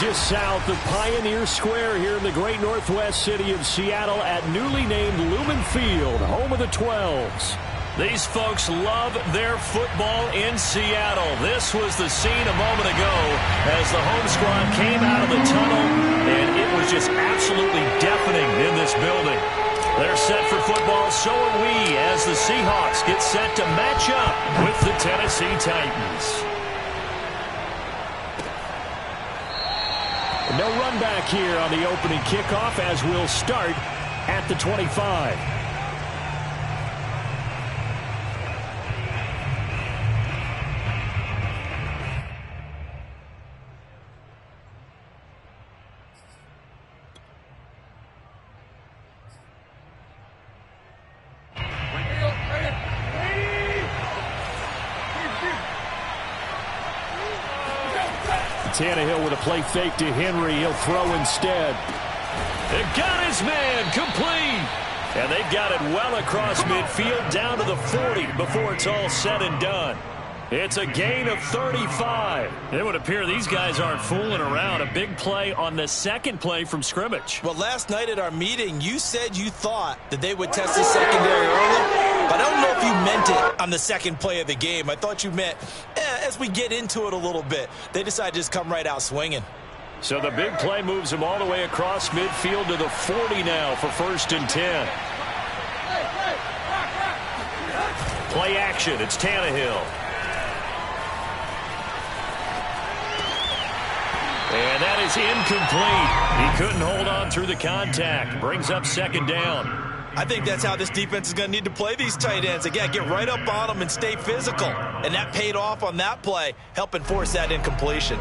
just south of Pioneer Square here in the great northwest city of Seattle at newly named Lumen Field, home of the 12s. These folks love their football in Seattle. This was the scene a moment ago as the home squad came out of the tunnel, and it was just absolutely deafening in this building. They're set for football, so are we, as the Seahawks get set to match up with the Tennessee Titans. No run back here on the opening kickoff as we'll start at the 25. Tannehill with a play fake to Henry. He'll throw instead. They got his man complete. And they've got it well across midfield down to the 40 before it's all said and done. It's a gain of 35. It would appear these guys aren't fooling around. A big play on the second play from scrimmage. Well, last night at our meeting, you said you thought that they would test the secondary early, but I don't know if you meant it on the second play of the game. I thought you meant as we get into it a little bit. They decided to just come right out swinging. So the big play moves him all the way across midfield to the 40 now for 1st and 10. Play action. It's Tannehill. And that is incomplete. He couldn't hold on through the contact. Brings up 2nd down. I think that's how this defense is going to need to play these tight ends. Again, get right up on them and stay physical. And that paid off on that play, helping force that incompletion.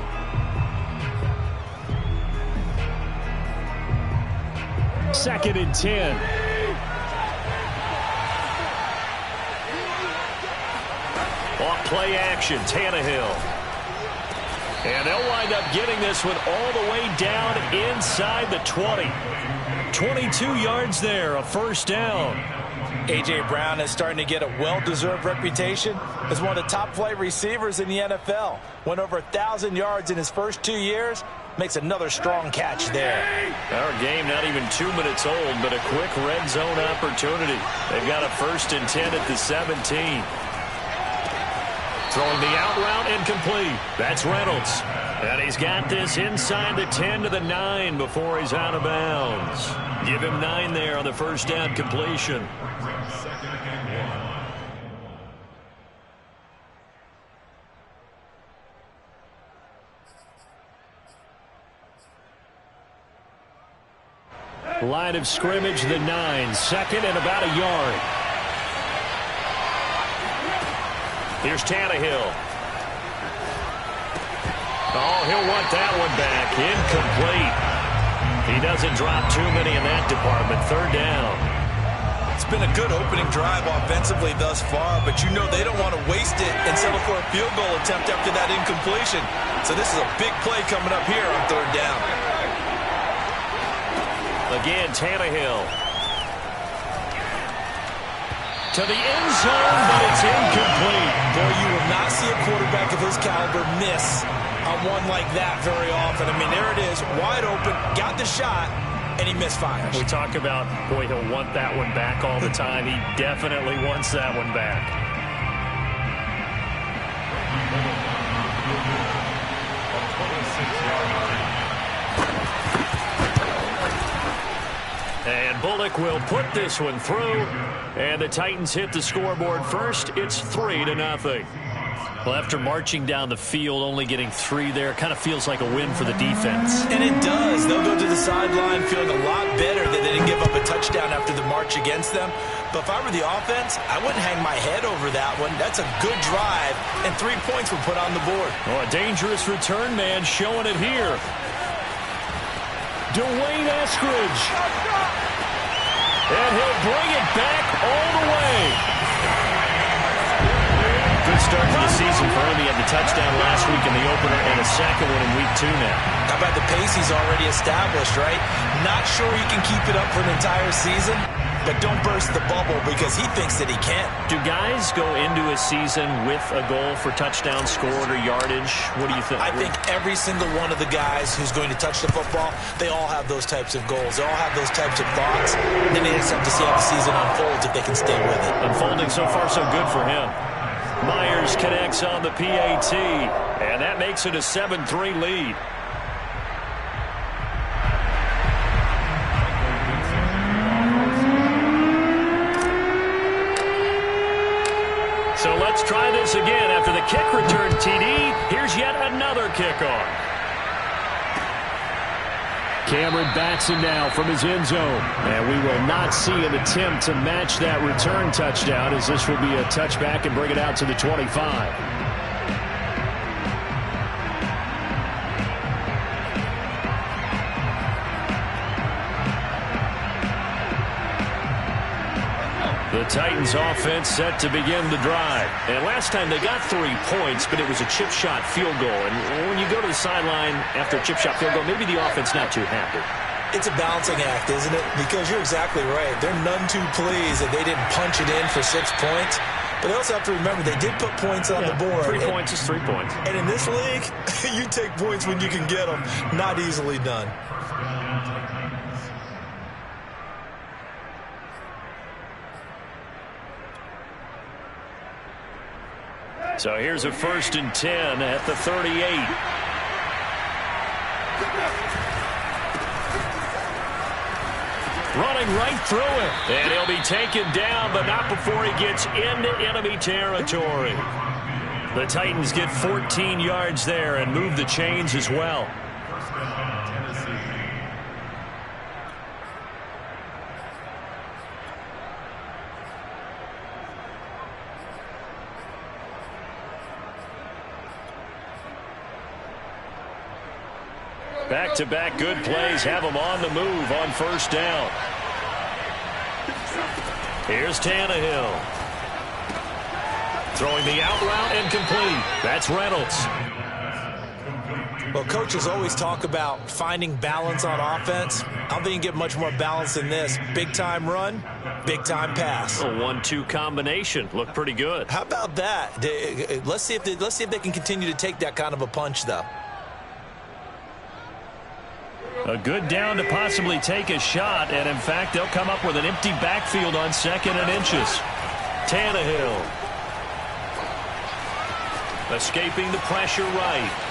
Second and 10. Off play action, Tannehill. And they'll wind up getting this one all the way down inside the 20. 22 yards there, a 1st down. A.J. Brown is starting to get a well-deserved reputation as one of the top-flight receivers in the NFL. Went over 1,000 yards in his first 2 years. Makes another strong catch there. Our game not even 2 minutes old, but a quick red zone opportunity. They've got a 1st and 10 at the 17. Throwing the out route incomplete. That's Reynolds. And he's got this inside the 10 to the 9 before he's out of bounds. Give him 9 there on the 1st down completion. Line of scrimmage, the 9. 2nd and about a yard. Here's Tannehill. Oh, he'll want that one back. Incomplete. He doesn't drop too many in that department. 3rd down. It's been a good opening drive offensively thus far, but you know they don't want to waste it and settle for a field goal attempt after that incompletion. So this is a big play coming up here on 3rd down. Again, Tannehill. To the end zone, but it's incomplete. Boy, you will not see a quarterback of his caliber miss on one like that very often. I mean, there it is, wide open, got the shot, and he misfires. We talk about, boy, he'll want that one back all the time. He definitely wants that one back. And Bullock will put this one through. And the Titans hit the scoreboard first. It's 3-0. Well, after marching down the field, only getting 3 there, kind of feels like a win for the defense. And it does. They'll go to the sideline feeling a lot better that they didn't give up a touchdown after the march against them. But if I were the offense, I wouldn't hang my head over that one. That's a good drive, and 3 points were put on the board. Oh, a dangerous return man showing it here. Dwayne Eskridge. And he'll bring it back all the way. Good start to the season for him. He had the touchdown last week in the opener and a second one in week 2 now. How about the pace he's already established, right? Not sure he can keep it up for an entire season, but don't burst the bubble because he thinks that he can. Do guys go into a season with a goal for touchdown scored or yardage? What do you think? I think every single one of the guys who's going to touch the football, they all have those types of goals. They all have those types of thoughts. Then they just have to see how the season unfolds if they can stay with it. Unfolding so far so good for him. Myers connects on the PAT, and that makes it a 7-3 lead. So let's try this again. After the kick return TD, here's yet another kickoff. Cameron Batson now from his end zone. And we will not see an attempt to match that return touchdown, as this will be a touchback and bring it out to the 25. The Titans offense set to begin the drive. And last time they got 3 points, but it was a chip shot field goal. And when you go to the sideline after a chip shot field goal, maybe the offense not too happy. It's a balancing act, isn't it? Because you're exactly right. They're none too pleased that they didn't punch it in for 6 points. But they also have to remember they did put points on the board. 3 points is 3 points. And in this league, you take points when you can get them. Not easily done. So here's a 1st and 10 at the 38. Running right through it. And he'll be taken down, but not before he gets into enemy territory. The Titans get 14 yards there and move the chains as well. Back-to-back good plays have them on the move on 1st down. Here's Tannehill. Throwing the out route and complete. That's Reynolds. Well, coaches always talk about finding balance on offense. I don't think you can get much more balance than this. Big-time run, big-time pass. A 1-2 combination. Looked pretty good. How about that? Let's see if they can continue to take that kind of a punch, though. A good down to possibly take a shot, and in fact, they'll come up with an empty backfield on 2nd and inches. Tannehill. Escaping the pressure right.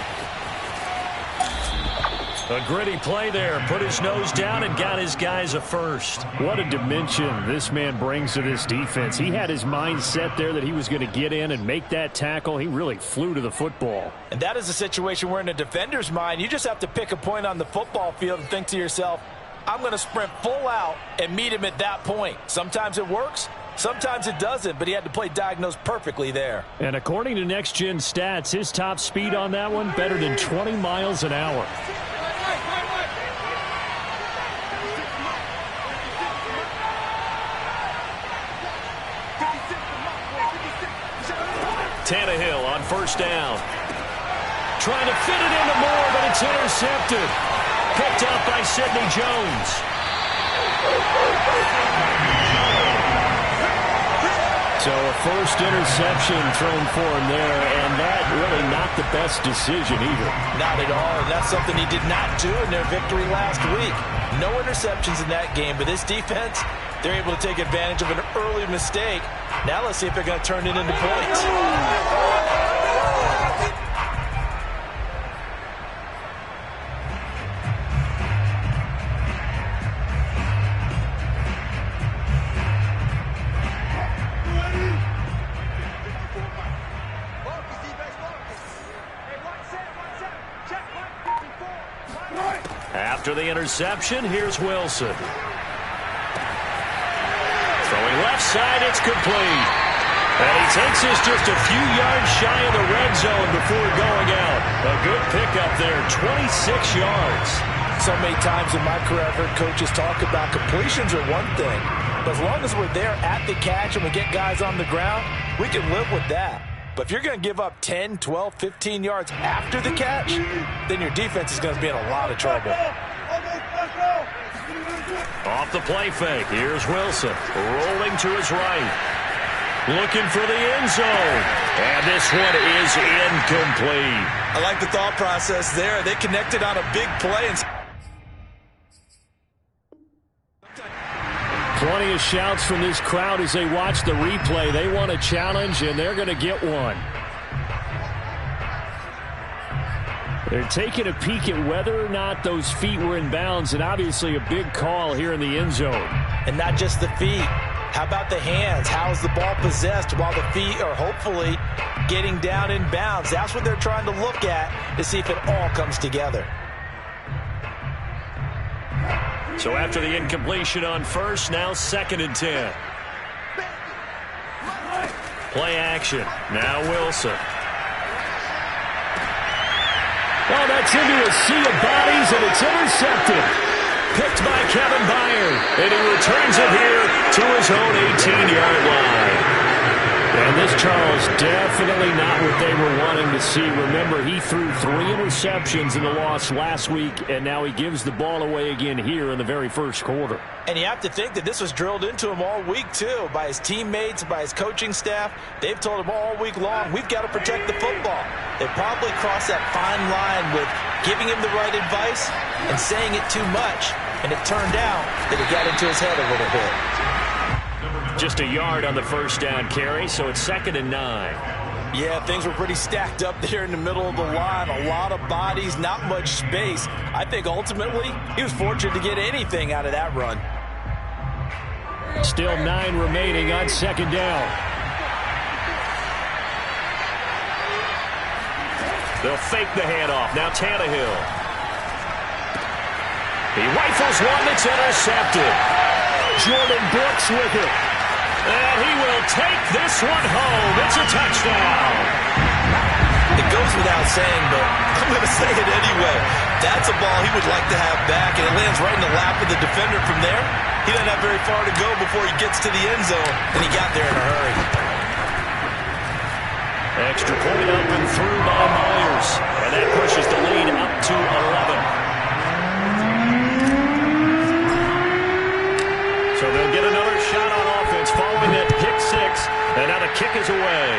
A gritty play there. Put his nose down and got his guys a 1st. What a dimension this man brings to this defense. He had his mind set there that he was going to get in and make that tackle. He really flew to the football. And that is a situation where in a defender's mind, you just have to pick a point on the football field and think to yourself, I'm going to sprint full out and meet him at that point. Sometimes it works. Sometimes it doesn't, but he had to play diagnose perfectly there. And according to Next Gen Stats, his top speed on that one, better than 20 miles an hour. Tannehill on 1st down. Trying to fit it into Moore, but it's intercepted. Picked up by Sidney Jones. So a 1st interception thrown for him there, and that really not the best decision either. Not at all, and that's something he did not do in their victory last week. No interceptions in that game, but this defense, they're able to take advantage of an early mistake. Now let's see if they're going to turn it into points. After the interception, here's Wilson. Throwing left side, it's complete. And he takes us just a few yards shy of the red zone before going out. A good pickup there, 26 yards. So many times in my career I've heard coaches talk about completions are one thing. But as long as we're there at the catch and we get guys on the ground, we can live with that. But if you're going to give up 10, 12, 15 yards after the catch, then your defense is going to be in a lot of trouble. Off the play fake. Here's Wilson. Rolling to his right. Looking for the end zone. And this one is incomplete. I like the thought process there. They connected on a big play. Plenty of shouts from this crowd as they watch the replay. They want a challenge, and they're going to get one. They're taking a peek at whether or not those feet were in bounds, and obviously a big call here in the end zone. And not just the feet. How about the hands? How is the ball possessed while the feet are hopefully getting down in bounds? That's what they're trying to look at to see if it all comes together. So after the incompletion on first, now 2nd and 10. Play action. Now Wilson. Oh, that's into a sea of bodies, and it's intercepted. Picked by Kevin Byard, and he returns it here to his own 18-yard line. And this, Charles, definitely not what they were wanting to see. Remember, he threw 3 interceptions in the loss last week, and now he gives the ball away again here in the very first quarter. And you have to think that this was drilled into him all week, too, by his teammates, by his coaching staff. They've told him all week long, we've got to protect the football. They probably crossed that fine line with giving him the right advice and saying it too much. And it turned out that it got into his head a little bit. Just a yard on the first down carry, so it's 2nd and 9. Yeah, things were pretty stacked up there in the middle of the line. A lot of bodies, not much space. I think ultimately he was fortunate to get anything out of that run. Still 9 remaining on 2nd down. They'll fake the handoff. Now Tannehill. He rifles one that's intercepted. Jordan Brooks with it. And he will take this one home. It's a touchdown. It goes without saying, but I'm going to say it anyway. That's a ball he would like to have back, and it lands right in the lap of the defender from there. He doesn't have very far to go before he gets to the end zone, and he got there in a hurry. Extra point up and through by Myers. And that pushes the lead up to 11. So they'll get another shot on offense following that pick 6. And now the kick is away.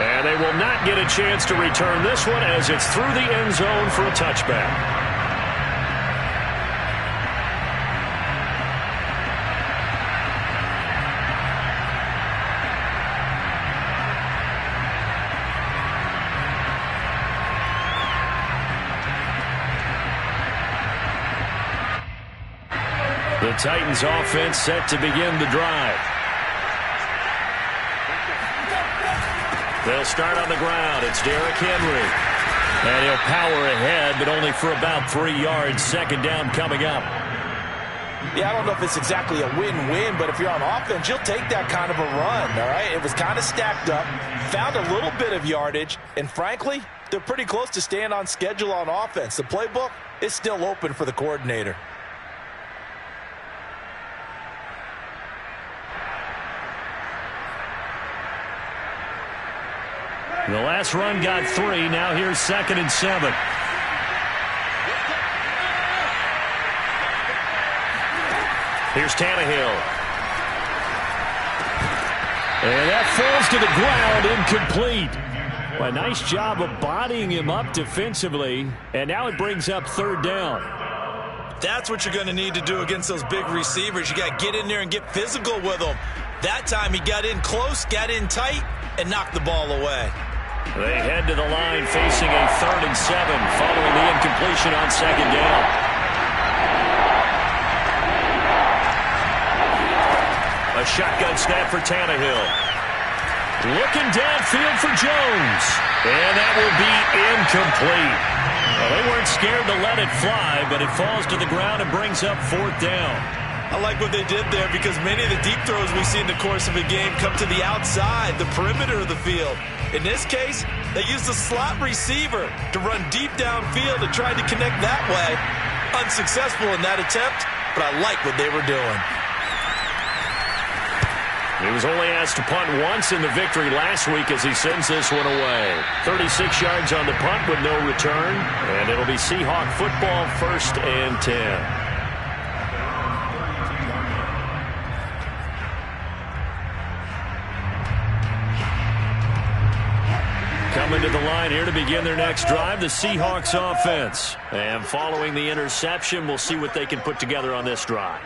And they will not get a chance to return this one as it's through the end zone for a touchback. The Titans offense set to begin the drive. They'll start on the ground. It's Derrick Henry. And he'll power ahead, but only for about 3 yards. 2nd down coming up. Yeah, I don't know if it's exactly a win-win, but if you're on offense, you'll take that kind of a run, all right? It was kind of stacked up, found a little bit of yardage, and frankly, they're pretty close to staying on schedule on offense. The playbook is still open for the coordinator. The last run got 3. Now here's 2nd and 7. Here's Tannehill. And that falls to the ground, incomplete. Well, a nice job of bodying him up defensively. And now it brings up 3rd down. That's what you're going to need to do against those big receivers. You got to get in there and get physical with them. That time he got in close, got in tight, and knocked the ball away. They head to the line facing a 3rd and 7 following the incompletion on 2nd down. A shotgun snap for Tannehill. Looking downfield for Jones. And that will be incomplete. Well, they weren't scared to let it fly, but it falls to the ground and brings up 4th down. I like what they did there because many of the deep throws we see in the course of a game come to the outside, the perimeter of the field. In this case, they used a slot receiver to run deep downfield and tried to connect that way. Unsuccessful in that attempt, but I like what they were doing. He was only asked to punt once in the victory last week as he sends this one away. 36 yards on the punt with no return. And it'll be Seahawk football, 1st and 10. Coming to the line here to begin their next drive, the Seahawks offense. And following the interception, we'll see what they can put together on this drive.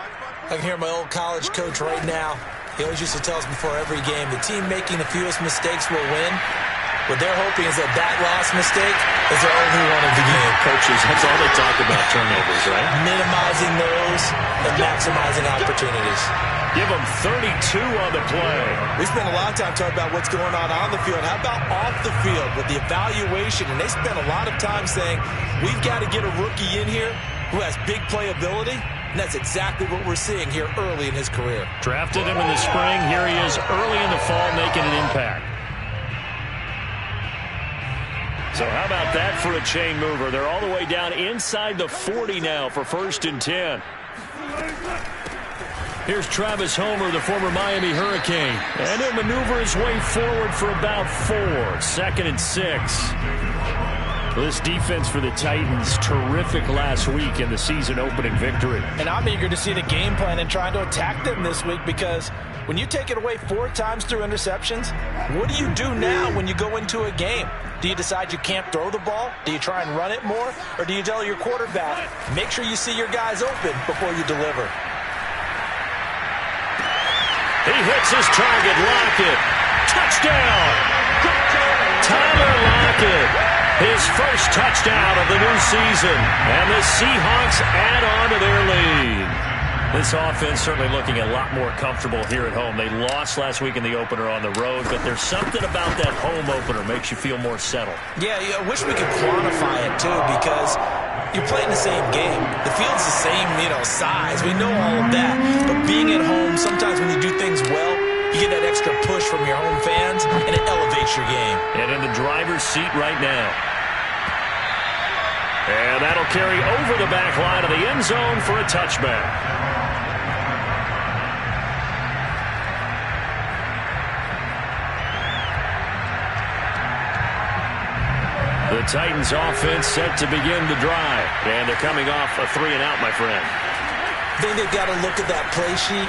I can hear my old college coach right now. He always used to tell us before every game, the team making the fewest mistakes will win. What they're hoping is that last mistake is their only one of the game. Coaches, that's all they talk about, turnovers, right? Minimizing those and maximizing opportunities. Give them 32 on the play. We spent a lot of time talking about what's going on the field. How about off the field with the evaluation? And they spent a lot of time saying, we've got to get a rookie in here who has big playability. And that's exactly what we're seeing here early in his career. Drafted him in the spring. Here he is early in the fall making an impact. So how about that for a chain mover? They're all the way down inside the 40 now for 1st and 10. Here's Travis Homer, the former Miami Hurricane. And he'll maneuver his way forward for about 4. 2nd and 6. This defense for the Titans, terrific last week in the season-opening victory. And I'm eager to see the game plan and trying to attack them this week, because when you take it away 4 times through interceptions, what do you do now when you go into a game? Do you decide you can't throw the ball? Do you try and run it more? Or do you tell your quarterback, make sure you see your guys open before you deliver? He hits his target. Lockett. Touchdown! Tyler Lockett. His first touchdown of the new season. And the Seahawks add on to their lead. This offense certainly looking a lot more comfortable here at home. They lost last week in the opener on the road, but there's something about that home opener makes you feel more settled. Yeah, I wish we could quantify it, too, because you're playing the same game. The field's the same, size. We know all of that. But being at home, sometimes when you do things well, you get that extra push from your home fans, and it elevates your game. And in the driver's seat right now. And that'll carry over the back line of the end zone for a touchback. The Titans offense set to begin the drive. And they're coming off a 3-and-out, my friend. I think they've got to look at that play sheet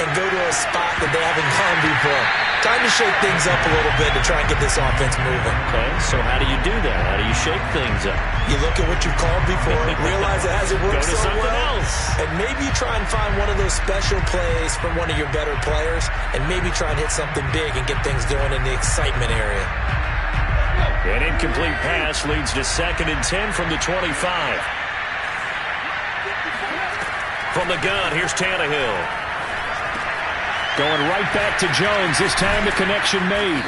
and go to a spot that they haven't gone before. Time to shake things up a little bit to try and get this offense moving. Okay, so how do you do that? How do you shake things up? You look at what you called before, realize it hasn't worked so well, else. and maybe you try and find one of those special plays from one of your better players, and maybe try and hit something big and get things going in the excitement area. An incomplete pass leads to 2nd and 10 from the 25. From the gun, here's Tannehill. Going right back to Jones. This time the connection made.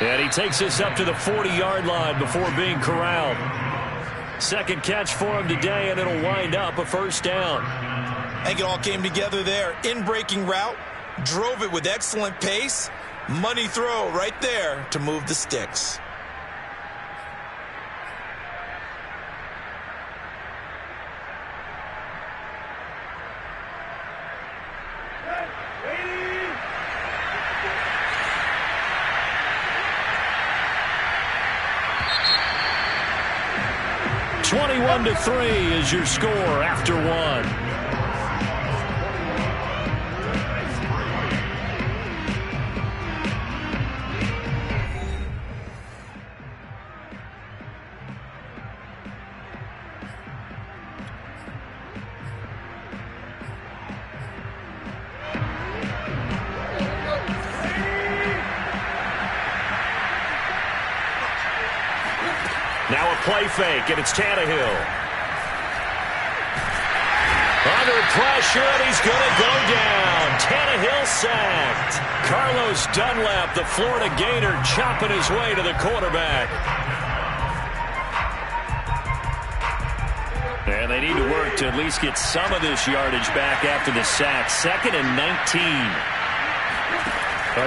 And he takes this up to the 40-yard line before being corralled. Second catch for him today, and it'll wind up a 1st down. I think it all came together there. In-breaking route, drove it with excellent pace. Money throw right there to move the sticks. To 3 is your score after 1. Now a play fake, and it's Tannehill. Under pressure, and he's going to go down. Tannehill sacked. Carlos Dunlap, the Florida Gator, chopping his way to the quarterback. And they need to work to at least get some of this yardage back after the sack. 2nd and 19.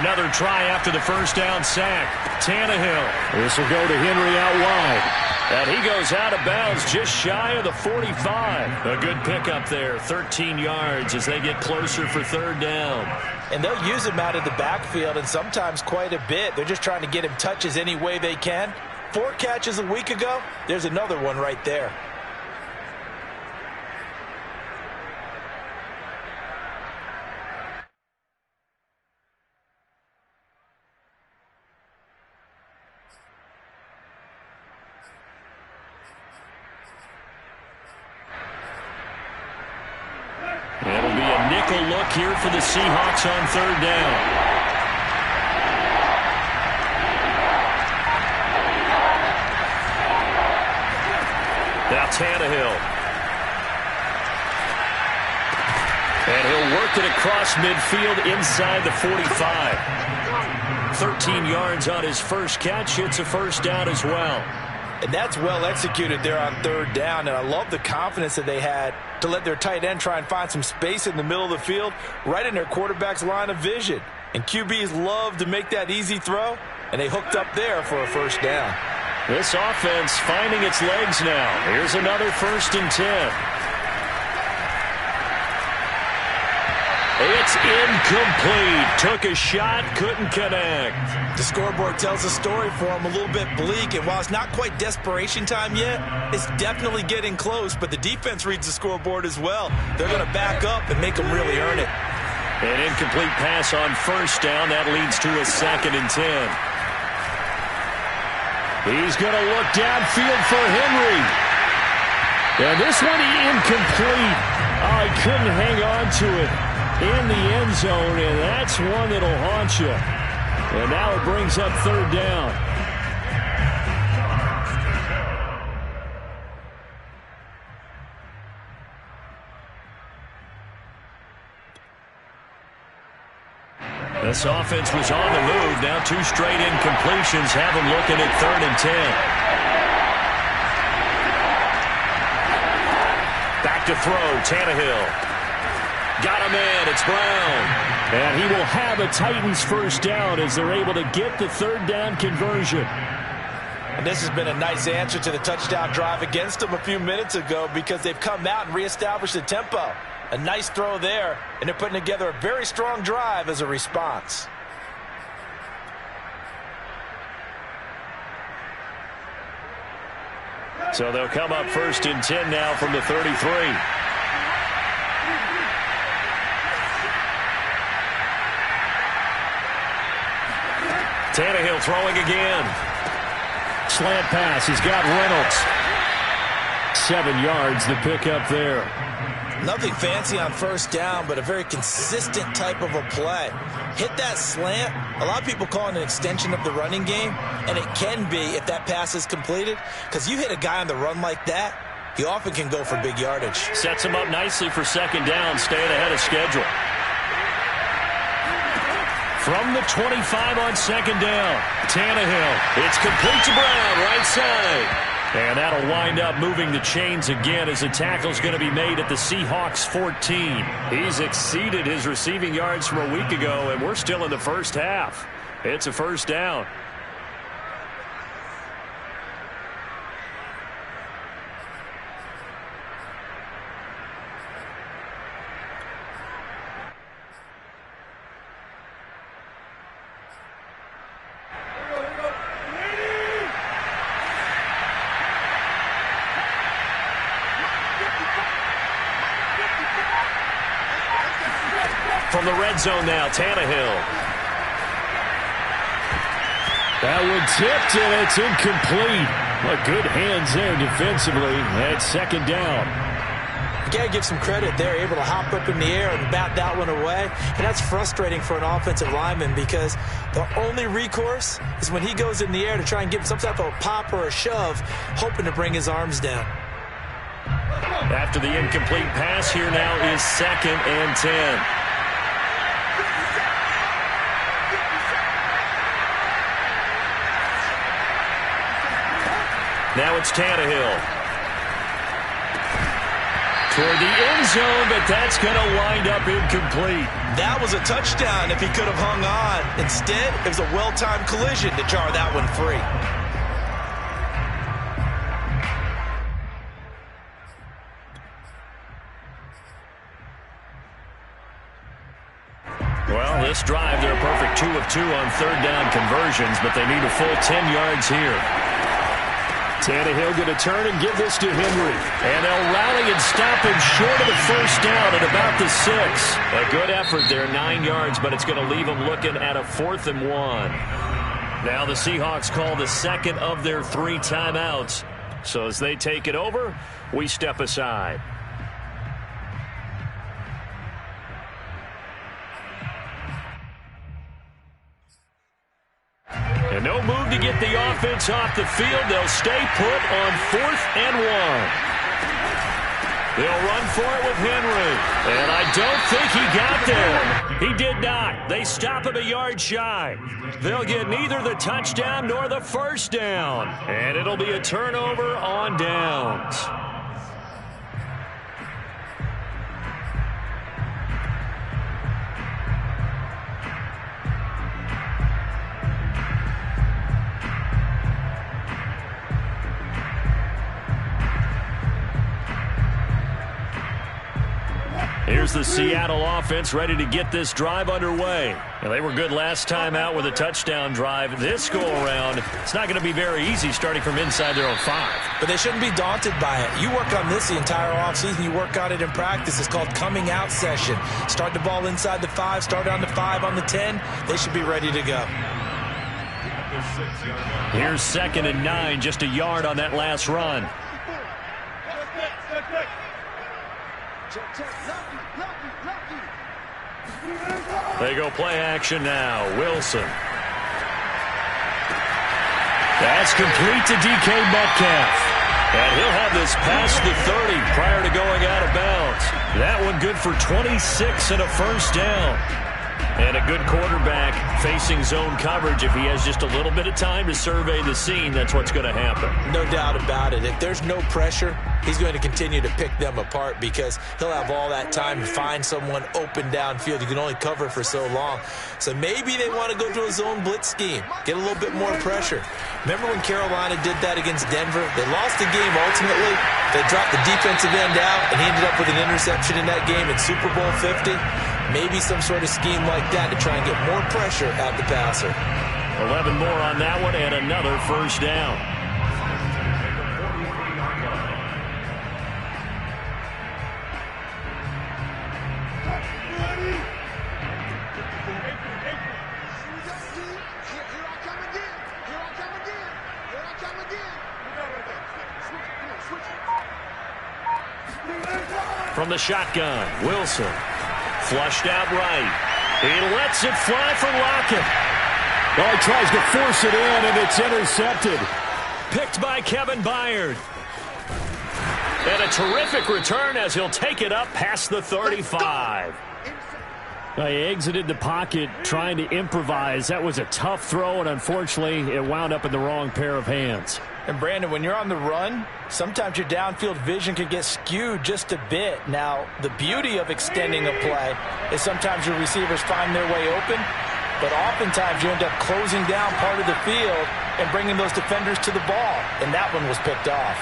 Another try after the 1st down sack. Tannehill. This will go to Henry out wide. And he goes out of bounds just shy of the 45. A good pickup there, 13 yards as they get closer for third down. And they'll use him out of the backfield, and sometimes quite a bit. They're just trying to get him touches any way they can. 4 catches a week ago. There's another one right there. It'll be a nickel look here for the Seahawks on third down. Now Tannehill. And he'll work it across midfield inside the 45. 13 yards on his first catch. It's a first down as well. And that's well executed there on third down. And I love the confidence that they had to let their tight end try and find some space in the middle of the field, right in their quarterback's line of vision. And QBs love to make that easy throw, and they hooked up there for a first down. This offense finding its legs now. Here's another 1st and 10. It's incomplete. Took a shot, couldn't connect. The scoreboard tells a story for him, a little bit bleak, and while it's not quite desperation time yet, it's definitely getting close, but the defense reads the scoreboard as well. They're going to back up and make them really earn it. An incomplete pass on first down. That leads to a 2nd and 10. He's going to look downfield for Henry. And this one incomplete. Oh, he couldn't hang on to it in the end zone, and that's one that'll haunt you. And now it brings up third down. This offense was on the move. Now 2 straight incompletions have them looking at 3rd and 10. Back to throw, Tannehill. Got a man, it's Brown. And he will have a Titans first down as they're able to get the third down conversion. And this has been a nice answer to the touchdown drive against them a few minutes ago because they've come out and reestablished the tempo. A nice throw there, and they're putting together a very strong drive as a response. So they'll come up 1st and 10 now from the 33. Tannehill throwing again. Slant pass. He's got Reynolds. 7 yards the pickup there. Nothing fancy on first down, but a very consistent type of a play. Hit that slant. A lot of people call it an extension of the running game, and it can be if that pass is completed, because you hit a guy on the run like that, he often can go for big yardage. Sets him up nicely for 2nd down, staying ahead of schedule. From the 25 on 2nd down, Tannehill. It's complete to Brown, right side. And that'll wind up moving the chains again as the tackle's going to be made at the Seahawks 14. He's exceeded his receiving yards from a week ago, and we're still in the first half. It's a first down. From the red zone now, Tannehill. That one tipped, and it's incomplete. Well, good hands there defensively. That's 2nd down. You got to give some credit there, able to hop up in the air and bat that one away. And that's frustrating for an offensive lineman because the only recourse is when he goes in the air to try and get some type of a pop or a shove, hoping to bring his arms down. After the incomplete pass, here now is 2nd and 10. Now it's Tannehill. Toward the end zone, but that's going to wind up incomplete. That was a touchdown if he could have hung on. Instead, it was a well-timed collision to jar that one free. Well, this drive, they're a perfect 2 of 2 on third down conversions, but they need a full 10 yards here. Tannehill going to turn and give this to Henry. And they'll rally and stop him short of the first down at about the 6. A good effort there, 9 yards, but it's going to leave them looking at a 4th and 1. Now the Seahawks call the second of their 3 timeouts. So as they take it over, we step aside. And no move to get the offense off the field. They'll stay put on 4th and 1. They'll run for it with Henry. And I don't think he got there. He did not. They stop him a yard shy. They'll get neither the touchdown nor the first down. And it'll be a turnover on downs. Here's the Seattle offense ready to get this drive underway. And they were good last time out with a touchdown drive. This go-around, it's not going to be very easy starting from inside their own 5. But they shouldn't be daunted by it. You work on this the entire offseason. You work on it in practice. It's called coming out session. Start the ball inside the 5, start on the 5 on the 10. They should be ready to go. Here's 2nd and 9, just a yard on that last run. They go play action now. Wilson. That's complete to DK Metcalf. And he'll have this past the 30 prior to going out of bounds. That one good for 26 and a first down. And a good quarterback facing zone coverage. If he has just a little bit of time to survey the scene, that's what's going to happen. No doubt about it. If there's no pressure, he's going to continue to pick them apart because he'll have all that time to find someone open downfield. You can only cover for so long. So maybe they want to go to a zone blitz scheme, get a little bit more pressure. Remember when Carolina did that against Denver? They lost the game ultimately. They dropped the defensive end out, and he ended up with an interception in that game in Super Bowl 50. Maybe some sort of scheme like that to try and get more pressure at the passer. 11 more on that one and another first down. From the shotgun, Wilson. Flushed out right. He lets it fly for Lockett. Oh, he tries to force it in, and it's intercepted. Picked by Kevin Byard. And a terrific return as he'll take it up past the 35. He exited the pocket trying to improvise. That was a tough throw, and unfortunately, it wound up in the wrong pair of hands. And, Brandon, when you're on the run, sometimes your downfield vision can get skewed just a bit. Now, the beauty of extending a play is sometimes your receivers find their way open, but oftentimes you end up closing down part of the field and bringing those defenders to the ball, and that one was picked off.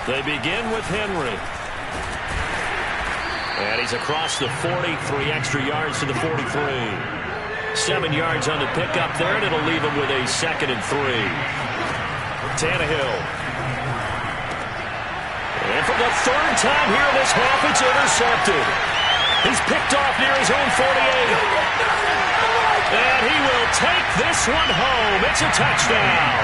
They begin with Henry. And he's across the 40, 3 extra yards to the 43. 7 yards on the pickup there, and it'll leave him with a 2nd and 3. Tannehill. And for the 3rd time here in this half, it's intercepted. He's picked off near his own 48. And he will take this one home. It's a touchdown.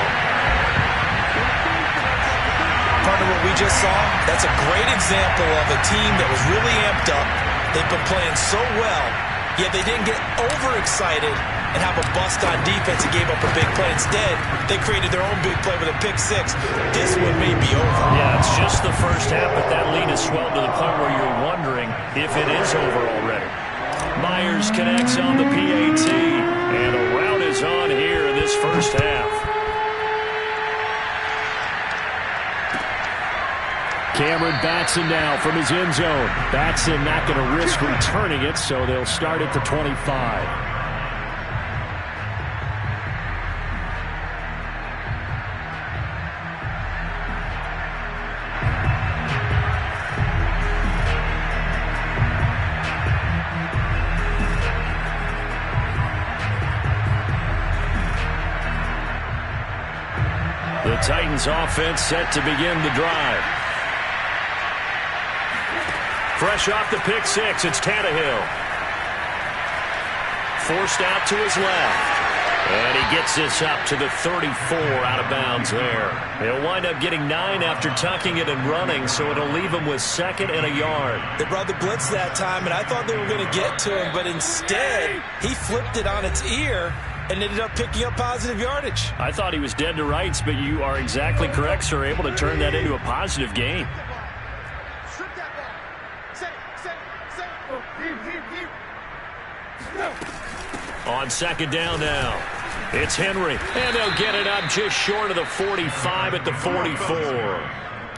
Part of what we just saw, that's a great example of a team that was really amped up. They've been playing so well, yet they didn't get overexcited and have a bust on defense and gave up a big play. Instead, they created their own big play with a pick 6. This one may be over. Yeah, it's just the first half, but that lead has swelled to the point where you're wondering if it is over already. Myers connects on the PAT, and a rout is on here in this first half. Cameron Batson now from his end zone. Batson not going to risk returning it, so they'll start at the 25. The Titans offense set to begin the drive. Fresh off the pick six, it's Tannehill. Forced out to his left. And he gets this up to the 34 out of bounds there. He'll wind up getting 9 after tucking it and running, so it'll leave him with 2nd and a yard. They brought the blitz that time, and I thought they were going to get to him, but instead he flipped it on its ear and ended up picking up positive yardage. I thought he was dead to rights, but you are exactly correct, sir. Able to turn that into a positive gain. On 2nd down now, it's Henry, and they'll get it up just short of the 45 at the 44.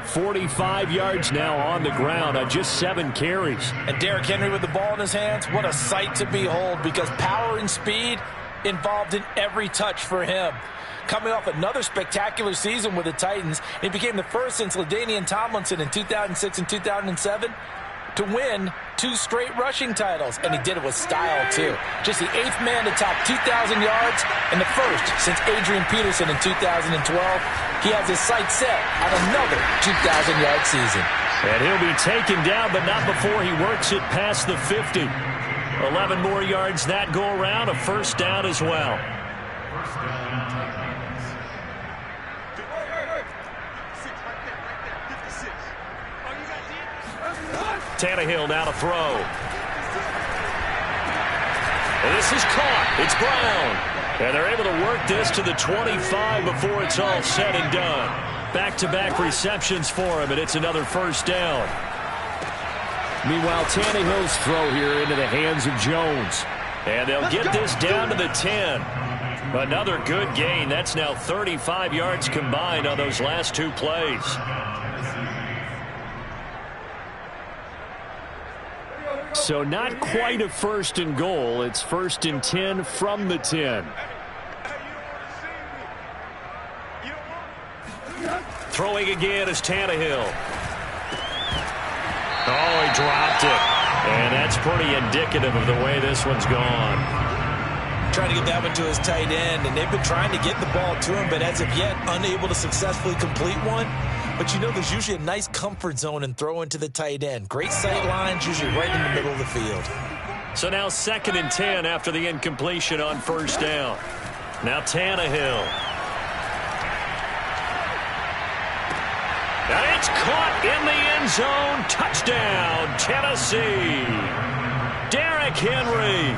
45 yards now on the ground on just 7 carries. And Derrick Henry with the ball in his hands, what a sight to behold, because power and speed involved in every touch for him. Coming off another spectacular season with the Titans, he became the first since LaDainian Tomlinson in 2006 and 2007 to win 2 straight rushing titles, and he did it with style too. Just the 8th man to top 2,000 yards and the first since Adrian Peterson in 2012. He has his sights set on another 2,000-yard season. And he'll be taken down, but not before he works it past the 50. 11 more yards that go around, a first down as well. Tannehill now to throw. And this is caught. It's Brown. And they're able to work this to the 25 before it's all said and done. Back-to-back receptions for him, and it's another first down. Meanwhile, Tannehill's throw here into the hands of Jones. And they'll get this down to the 10. Another good gain. That's now 35 yards combined on those last 2 plays. So not quite a 1st and goal. It's 1st and 10 from the 10. Throwing again is Tannehill. Oh, he dropped it. And that's pretty indicative of the way this one's gone. Trying to get that one to his tight end, and they've been trying to get the ball to him, but as of yet, unable to successfully complete one. But you know there's usually a nice comfort zone in throwing to the tight end. Great sight lines, usually right in the middle of the field. So now 2nd and 10 after the incompletion on first down. Now Tannehill. And it's caught in the end zone. Touchdown, Tennessee. Derrick Henry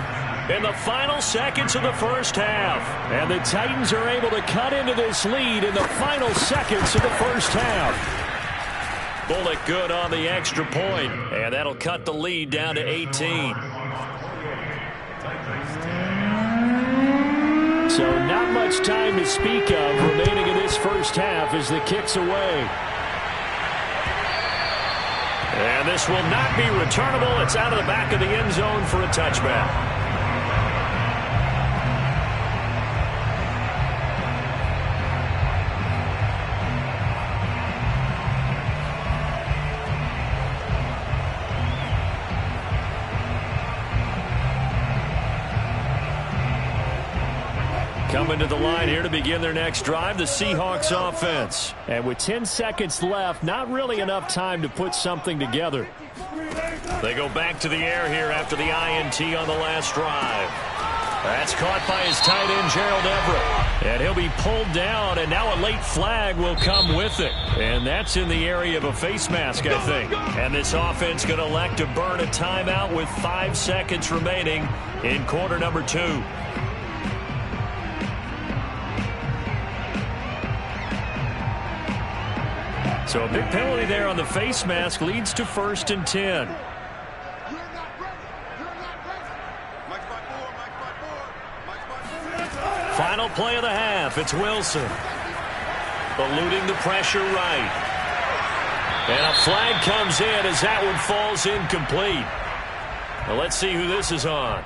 in the final seconds of the first half. And the Titans are able to cut into this lead in the final seconds of the first half. Bullock good on the extra point, and that'll cut the lead down to 18. So not much time to speak of remaining in this first half as the kick's away. And this will not be returnable. It's out of the back of the end zone for a touchback. Coming to the line here to begin their next drive, the Seahawks offense. And with 10 seconds left, not really enough time to put something together. They go back to the air here after the INT on the last drive. That's caught by his tight end, Gerald Everett. And he'll be pulled down, and now a late flag will come with it. And that's in the area of a face mask, I think. And this offense going to elect to burn a timeout with 5 seconds remaining in quarter number 2. So a big penalty there on the face mask leads to 1st and 10. Final play of the half. It's Wilson. Eluding the pressure right. And a flag comes in as that one falls incomplete. Well, let's see who this is on.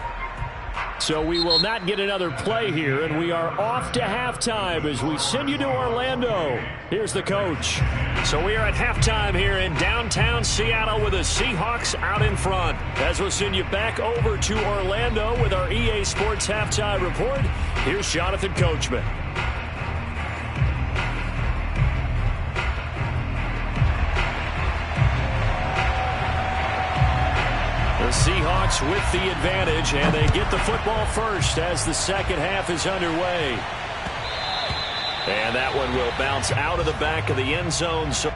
So we will not get another play here, and we are off to halftime as we send you to Orlando. Here's the coach. So we are at halftime here in downtown Seattle with the Seahawks out in front. As we'll send you back over to Orlando with our EA Sports Halftime Report, here's Jonathan Coachman. The Seahawks with the advantage, and they get the football first as the second half is underway. And that one will bounce out of the back of the end zone. So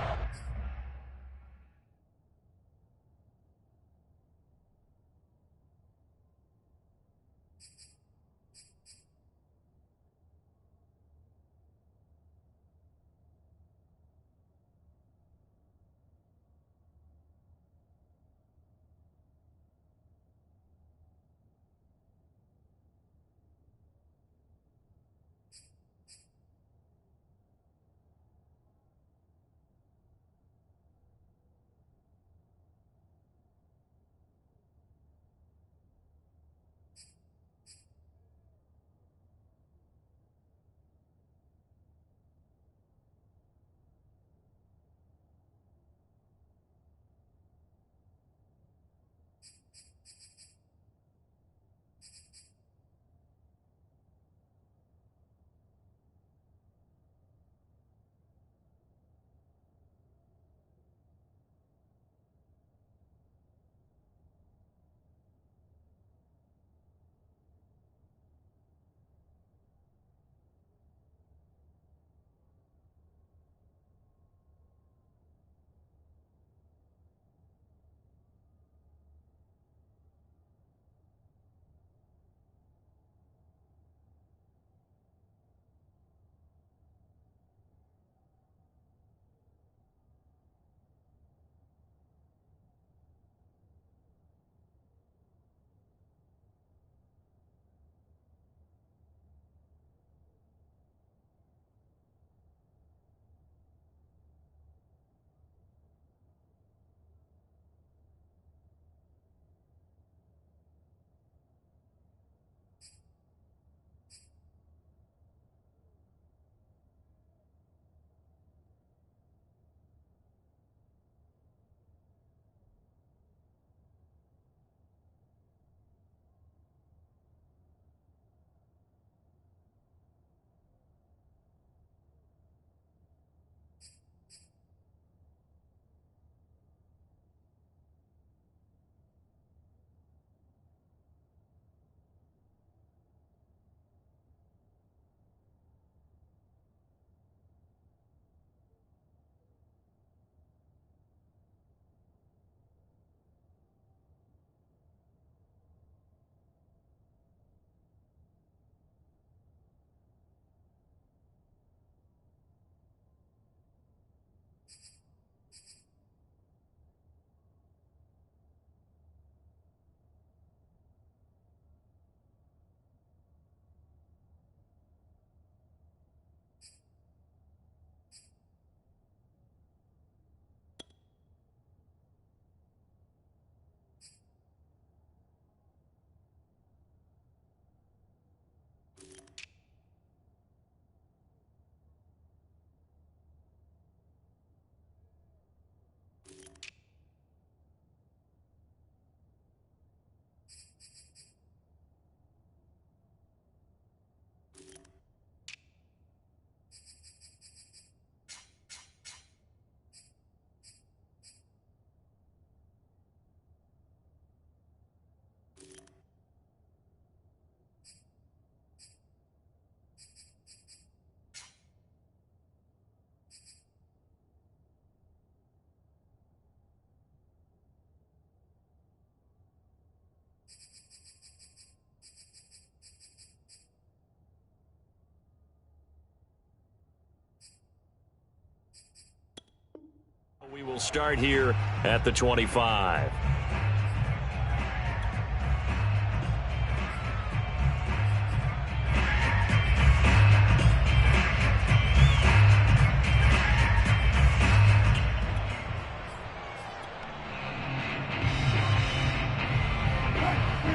we will start here at the 25.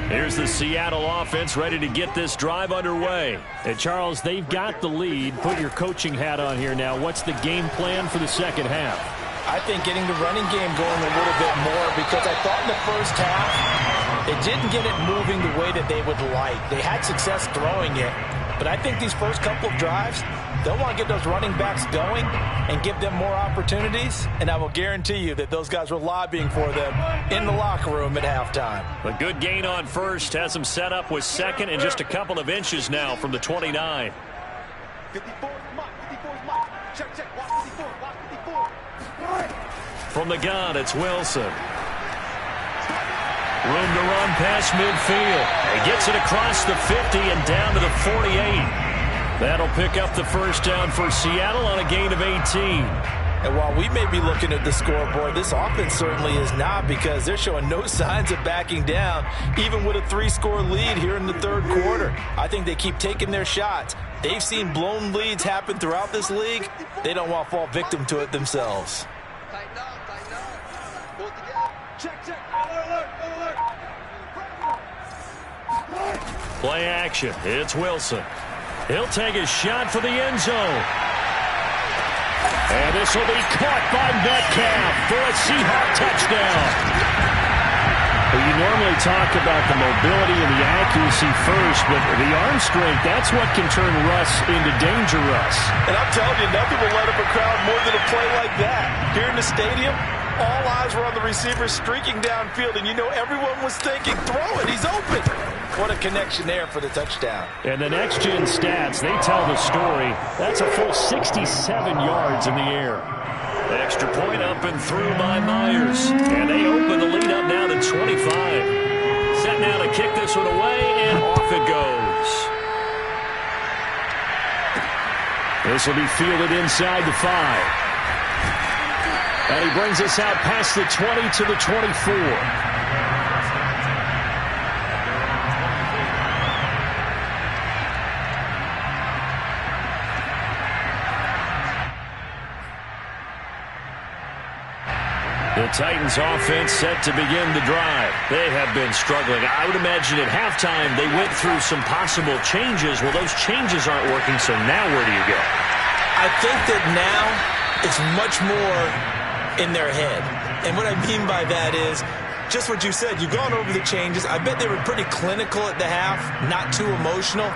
Here's the Seattle offense ready to get this drive underway. And Charles, they've got the lead. Put your coaching hat on here now. What's the game plan for the second half? I think getting the running game going a little bit more, because I thought in the first half it didn't get it moving the way that they would like. They had success throwing it, But I think these first couple of drives, they'll want to get those running backs going and give them more opportunities. And I will guarantee you that those guys were lobbying for them in the locker room at halftime. A good gain on first has them set up with second and just a couple of inches now from the 29. 54 check, watch 54. From the gun, it's Wilson. Room to run past midfield. He gets it across the 50 and down to the 48. That'll pick up the first down for Seattle on a gain of 18. And while we may be looking at the scoreboard, this offense certainly is not, because they're showing no signs of backing down, even with a 3-score lead here in the third quarter. I think they keep taking their shots. They've seen blown leads happen throughout this league. They don't want to fall victim to it themselves. Check. Alert. Play action. It's Wilson. He'll take a shot for the end zone. And this will be caught by Metcalf for a Seahawk touchdown. Well, you normally talk about the mobility and the accuracy first, but the arm strength, that's what can turn Russ into Danger Russ. And I'm telling you, nothing will light up a crowd more than a play like that. Here in the stadium, all eyes were on the receiver streaking downfield, and you know everyone was thinking, throw it, he's open. What a connection there for the touchdown. And the next-gen stats, they tell the story. That's a full 67 yards in the air. Extra point up and through by Myers. And they open the lead up now to 25. Set now to kick this one away, and off it goes. This will be fielded inside the 5. And he brings us out past the 20 to the 24. The Titans offense set to begin the drive. They have been struggling. I would imagine at halftime they went through some possible changes. Well, those changes aren't working, so now where do you go? I think that now it's much more in their head. And what I mean by that is just what you said. You've gone over the changes. I bet they were pretty clinical at the half, not too emotional.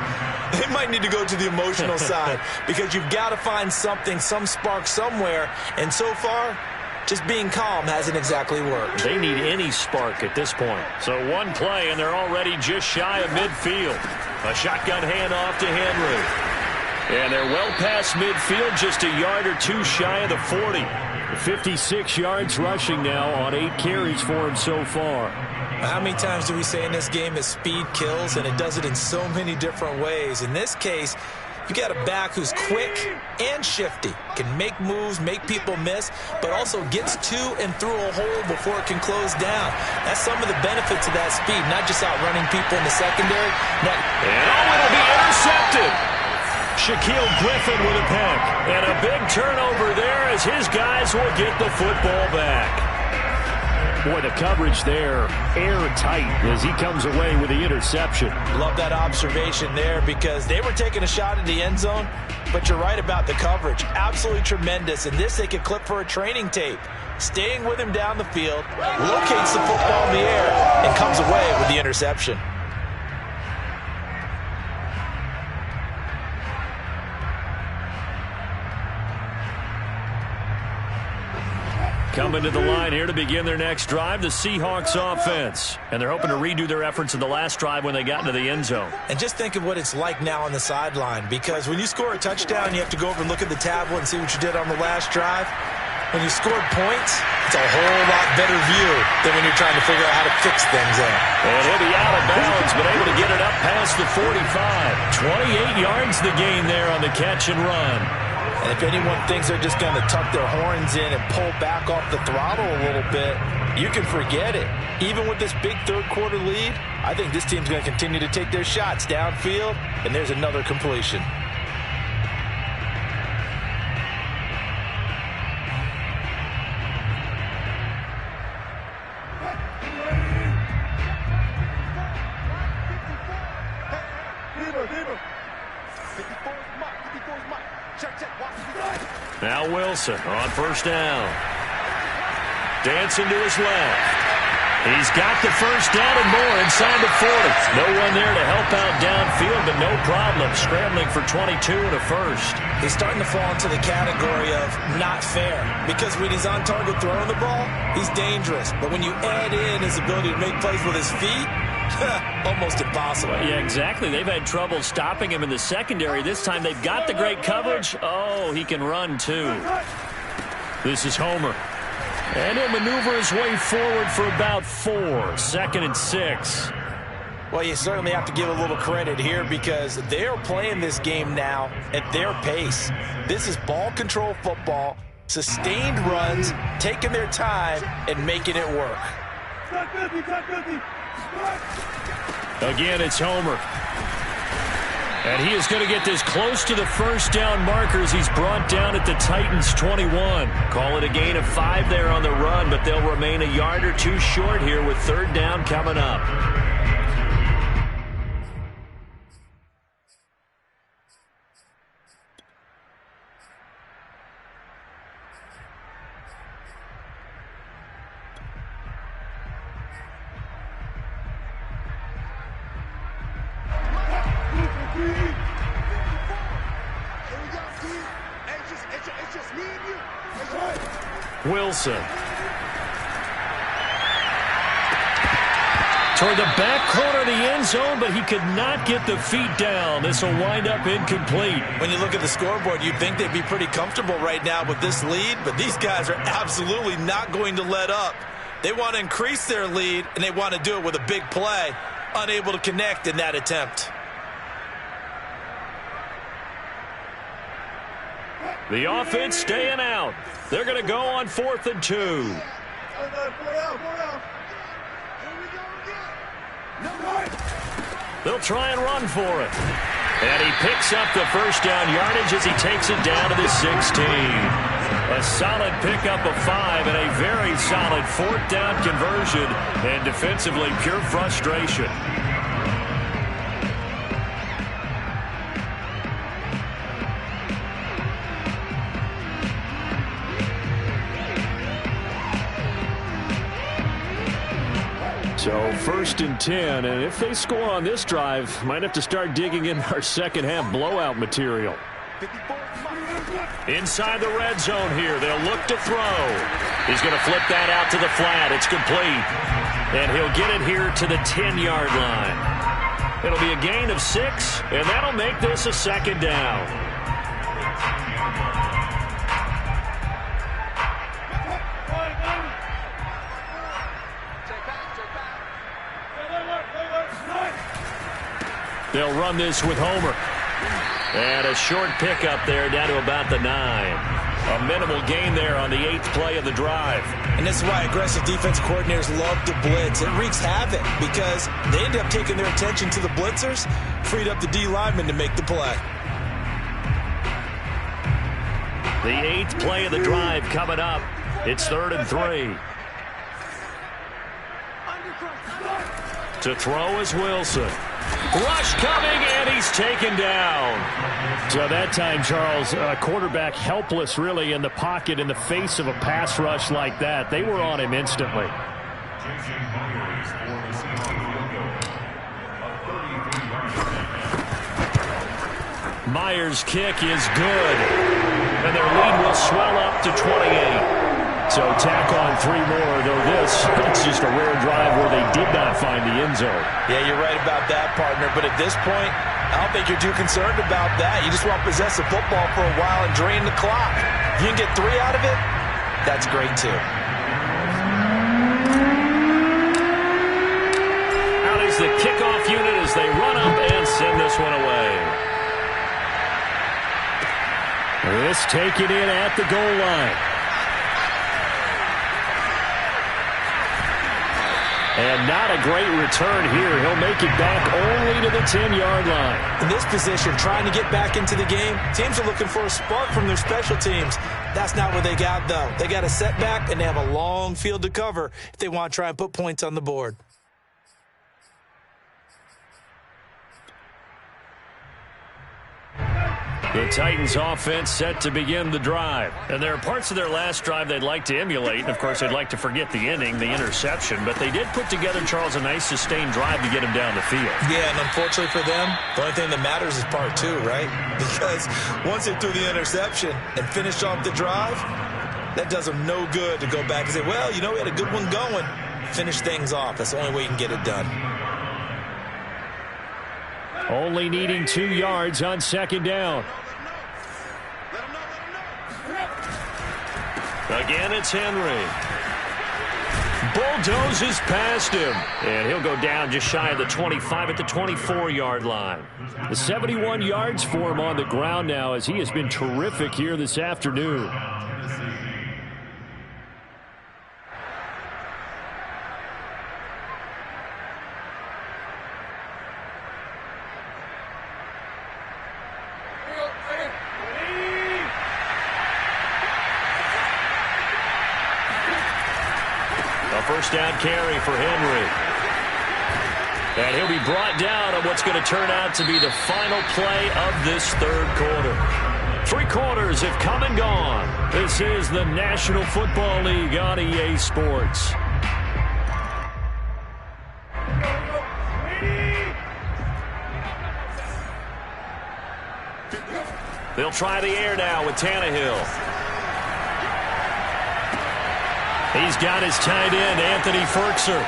They might need to go to the emotional side, because you've got to find something, some spark somewhere. And so far, just being calm hasn't exactly worked. They need any spark at this point. So one play, and they're already just shy of midfield. A shotgun handoff to Henry. And they're well past midfield, just a yard or two shy of the 40. 56 yards rushing now on 8 carries for him so far. How many times do we say in this game that speed kills, and it does it in so many different ways? In this case, you got a back who's quick and shifty, can make moves, make people miss, but also gets to and through a hole before it can close down. That's some of the benefits of that speed, not just outrunning people in the secondary. It'll be intercepted. Shaquille Griffin with a pick. And a big turnover there as his guys will get the football back. Boy, the coverage there, airtight as he comes away with the interception. Love that observation there, because they were taking a shot at the end zone, but you're right about the coverage. Absolutely tremendous. And this they could clip for a training tape. Staying with him down the field, locates the football in the air, and comes away with the interception. Coming to the line here to begin their next drive, the Seahawks offense. And they're hoping to redo their efforts in the last drive when they got into the end zone. And just think of what it's like now on the sideline, because when you score a touchdown, you have to go over and look at the tablet and see what you did on the last drive. When you scored points, it's a whole lot better view than when you're trying to figure out how to fix things up. And he'll be out of bounds, but able to get it up past the 45. 28 yards the gain there on the catch and run. And if anyone thinks they're just going to tuck their horns in and pull back off the throttle a little bit, you can forget it. Even with this big third-quarter lead, I think this team's going to continue to take their shots downfield, and there's another completion. Now Wilson on first down. Dancing to his left. He's got the first down and more inside the 40. No one there to help out downfield, but no problem. Scrambling for 22 and a first. He's starting to fall into the category of not fair, because when he's on target throwing the ball, he's dangerous. But when you add in his ability to make plays with his feet, almost impossible. Yeah, exactly. They've had trouble stopping him in the secondary. This time they've got the great coverage. Oh, he can run too. This is Homer. And he'll maneuver his way forward for about 4. 2nd and 6. Well, you certainly have to give a little credit here because they're playing this game now at their pace. This is ball control football, sustained runs, taking their time, and making it work. Again, it's Homer. And he is going to get this close to the first down markers. He's brought down at the Titans' 21. Call it a gain of 5 there on the run, but they'll remain a yard or two short here with 3rd down coming up. Wilson. Toward the back corner of the end zone, but he could not get the feet down. This will wind up incomplete. When you look at the scoreboard, you'd think they'd be pretty comfortable right now with this lead, but these guys are absolutely not going to let up. They want to increase their lead, and they want to do it with a big play. Unable to connect in that attempt. The offense staying out. They're going to go on 4th and 2. They'll try and run for it. And he picks up the first down yardage as he takes it down to the 16. A solid pickup of 5 and a very solid 4th down conversion. And defensively, pure frustration. So 1st and 10, and if they score on this drive, might have to start digging in our second half blowout material. Inside the red zone here, they'll look to throw. He's going to flip that out to the flat. It's complete. And he'll get it here to the 10-yard line. It'll be a gain of 6, and that'll make this a 2nd down. They'll run this with Homer. And a short pickup there down to about the 9. A minimal gain there on the 8th play of the drive. And this is why aggressive defense coordinators love to blitz. It wreaks havoc because they end up taking their attention to the blitzers, freed up the D lineman to make the play. The 8th play of the drive coming up. It's 3rd and 3. To throw is Wilson. Rush coming, and he's taken down. So that time, Charles, quarterback helpless really in the pocket in the face of a pass rush like that. They were on him instantly. Myers' kick is good, and their lead will swell up to 28. So tack on 3 more, though it's just a rare drive where they did not find the end zone. Yeah, you're right about that, partner. But at this point, I don't think you're too concerned about that. You just want to possess the football for a while and drain the clock. If you can get 3 out of it, that's great too. Out is the kickoff unit as they run up and send this one away. This taken in at the goal line. And not a great return here. He'll make it back only to the 10-yard line. In this position, trying to get back into the game, teams are looking for a spark from their special teams. That's not what they got, though. They got a setback, and they have a long field to cover if they want to try and put points on the board. The Titans offense set to begin the drive. And there are parts of their last drive they'd like to emulate. And, of course, they'd like to forget the inning, the interception. But they did put together, Charles, a nice sustained drive to get him down the field. Yeah, and unfortunately for them, the only thing that matters is part two, right? Because once they threw the interception and finished off the drive, that does them no good to go back and say, well, you know, we had a good one going. Finish things off. That's the only way you can get it done. Only needing 2 yards on second down. Again, it's Henry. Bulldozes past him. And he'll go down just shy of the 25 at the 24-yard line. The 71 yards for him on the ground now as he has been terrific here this afternoon. First down carry for Henry. And he'll be brought down on what's going to turn out to be the final play of this third quarter. 3 quarters have come and gone. This is the National Football League on EA Sports. They'll try the air now with Tannehill. He's got his tight end, Anthony Ferkser.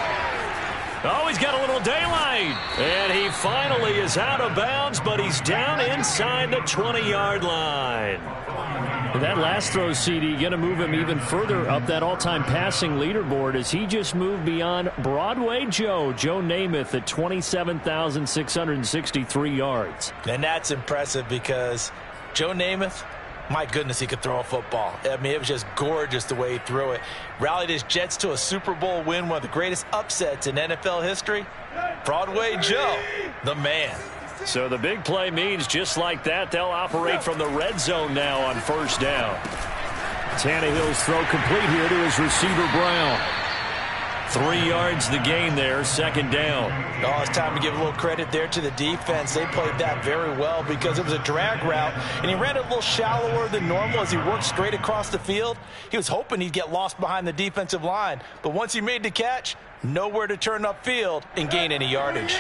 Oh, he's got a little daylight. And he finally is out of bounds, but he's down inside the 20-yard line. That last throw, CD, going to move him even further up that all-time passing leaderboard as he just moved beyond Broadway Joe Namath at 27,663 yards. And that's impressive because Joe Namath, my goodness, he could throw a football. I mean, it was just gorgeous the way he threw it. Rallied his Jets to a Super Bowl win, one of the greatest upsets in NFL history. Broadway Joe, the man. So the big play means just like that, they'll operate from the red zone now on first down. Tannehill's throw complete here to his receiver, Brown. 3 yards the gain there, second down. Oh, it's time to give a little credit there to the defense. They played that very well because it was a drag route, and he ran it a little shallower than normal as he worked straight across the field. He was hoping he'd get lost behind the defensive line, but once he made the catch, nowhere to turn upfield and gain any yardage.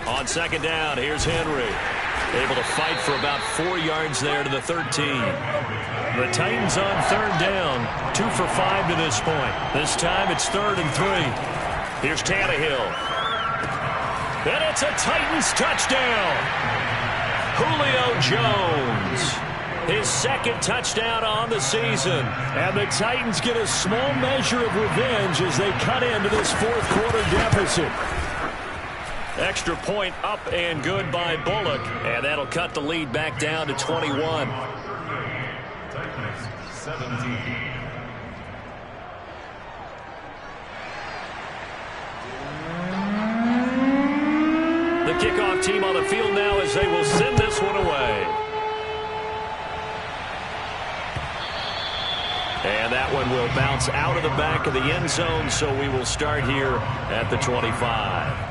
On second down, here's Henry. Able to fight for about 4 yards there to the 13. The Titans on third down, 2 for 5 to this point. This time it's 3rd and 3. Here's Tannehill. And it's a Titans touchdown. Julio Jones. His 2nd touchdown on the season. And the Titans get a small measure of revenge as they cut into this 4th quarter deficit. Extra point up and good by Bullock. And that'll cut the lead back down to 21. The kickoff team on the field now as they will send this one away. And that one will bounce out of the back of the end zone, so we will start here at the 25.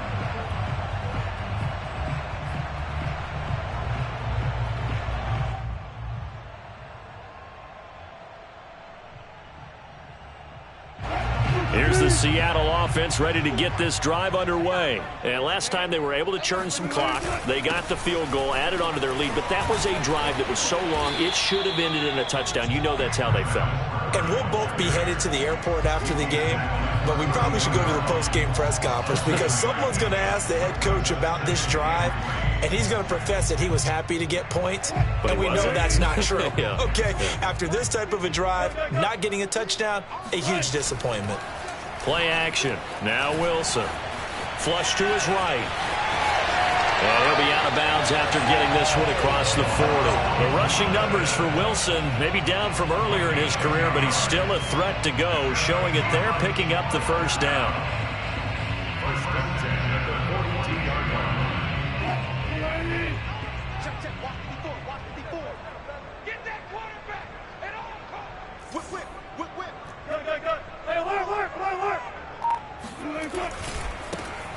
Here's the Seattle offense ready to get this drive underway. And last time they were able to churn some clock. They got the field goal, added on to their lead, but that was a drive that was so long it should have ended in a touchdown. You know that's how they felt. And we'll both be headed to the airport after the game, but we probably should go to the post-game press conference because someone's going to ask the head coach about this drive, and he's going to profess that he was happy to get points, and we know that's not true. Yeah. Okay, after this type of a drive, not getting a touchdown, a huge disappointment. Play action. Now Wilson. Flush to his right. And he'll be out of bounds after getting this one across the 40. The rushing numbers for Wilson maybe down from earlier in his career, but he's still a threat to go, showing it there, picking up the first down.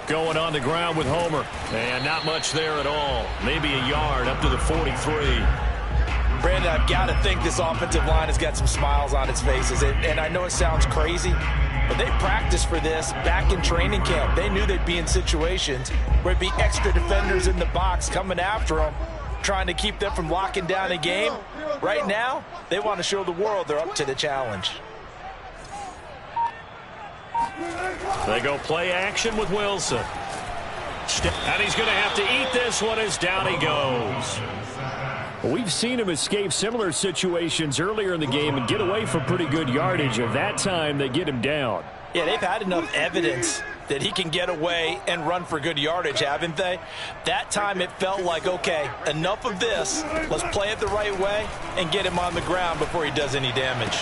Going on the ground with Homer. And not much there at all. Maybe a yard up to the 43. Brandon, I've got to think this offensive line has got some smiles on its faces. And I know it sounds crazy, but they practiced for this back in training camp. They knew they'd be in situations where it'd be extra defenders in the box coming after them, trying to keep them from locking down a game. Right now, they want to show the world they're up to the challenge. They go play action with Wilson. And he's going to have to eat this one as down he goes. We've seen him escape similar situations earlier in the game and get away from pretty good yardage. At that time, they get him down. Yeah, they've had enough evidence that he can get away and run for good yardage, haven't they? That time it felt like, okay, enough of this. Let's play it the right way and get him on the ground before he does any damage.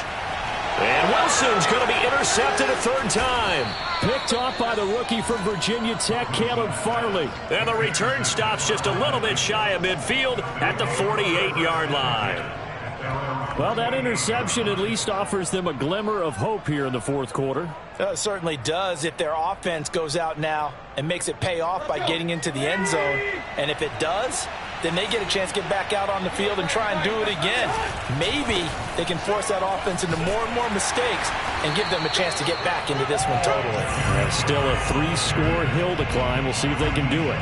And Wilson's going to be intercepted a third time. Picked off by the rookie from Virginia Tech, Caleb Farley. And the return stops just a little bit shy of midfield at the 48-yard line. Well, that interception at least offers them a glimmer of hope here in the fourth quarter. It certainly does if their offense goes out now and makes it pay off by getting into the end zone. And if it does, then they get a chance to get back out on the field and try and do it again. Maybe they can force that offense into more and more mistakes and give them a chance to get back into this one totally. Still a 3-score hill to climb. We'll see if they can do it.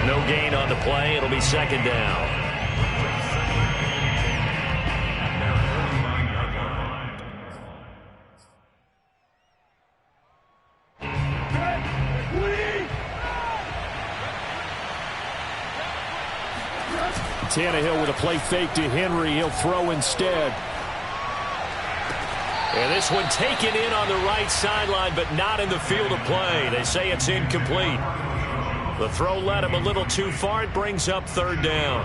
No gain on the play. It'll be second down. Tannehill with a play fake to Henry. He'll throw instead. And this one taken in on the right sideline, but not in the field of play. They say it's incomplete. The throw led him a little too far. It brings up third down.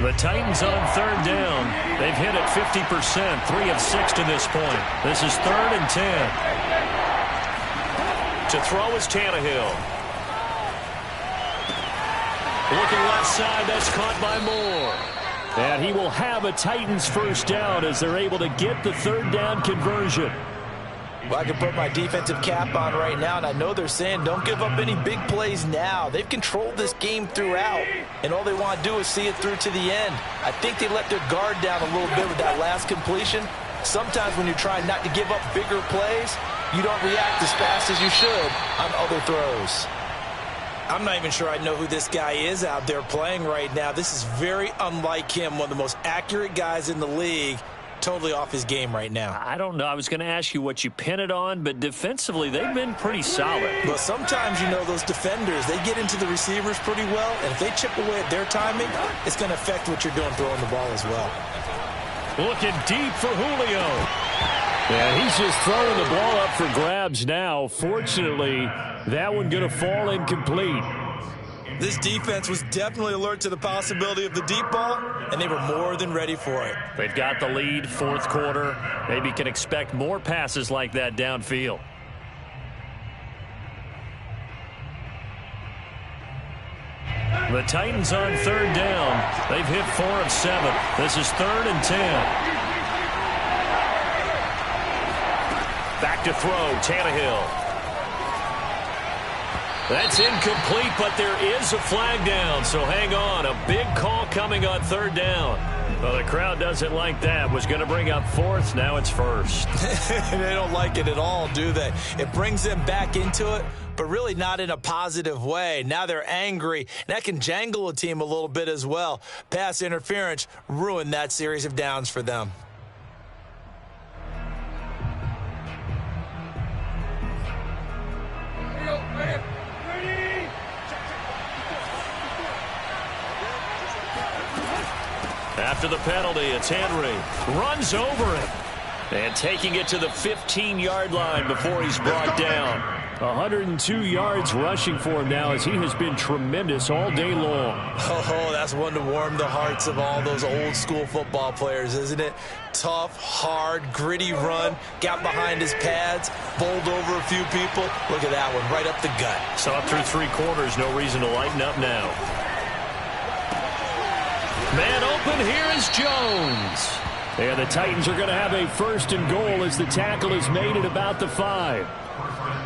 The Titans on third down. They've hit it 50%, 3 of 6 to this point. This is 3rd and 10. To throw is Tannehill. Looking left side, that's caught by Moore. And he will have a Titans first down as they're able to get the third down conversion. Well, I can put my defensive cap on right now, and I know they're saying don't give up any big plays now. They've controlled this game throughout, and all they want to do is see it through to the end. I think they let their guard down a little bit with that last completion. Sometimes when you're trying not to give up bigger plays, you don't react as fast as you should on other throws. I'm not even sure I know who this guy is out there playing right now. This is very unlike him, one of the most accurate guys in the league. Totally off his game right now. I don't know. I was going to ask you what you pin it on, but defensively, they've been pretty solid. Well, sometimes, you know, those defenders, they get into the receivers pretty well, and if they chip away at their timing, it's going to affect what you're doing throwing the ball as well. Looking deep for Julio. Yeah, he's just throwing the ball up for grabs now. Fortunately, that one going to fall incomplete. This defense was definitely alert to the possibility of the deep ball, and they were more than ready for it. They've got the lead, fourth quarter. Maybe can expect more passes like that downfield. The Titans on third down. They've hit 4 of 7. This is 3rd and 10. Back to throw, Tannehill. That's incomplete, but there is a flag down, so hang on. A big call coming on third down. Well, the crowd doesn't like that. Was going to bring up 4th, now it's 1st. They don't like it at all, do they? It brings them back into it, but really not in a positive way. Now they're angry, and that can jangle a team a little bit as well. Pass interference ruined that series of downs for them. After the penalty, it's Henry. Runs over it. And taking it to the 15-yard line before he's brought down. 102 yards rushing for him now as he has been tremendous all day long. Oh, that's one to warm the hearts of all those old-school football players, isn't it? Tough, hard, gritty run. Got behind his pads, bowled over a few people. Look at that one, right up the gut. So up through 3 quarters, no reason to lighten up now. Man open, here is Jones. And the Titans are going to have a first and goal as the tackle is made at about the 5.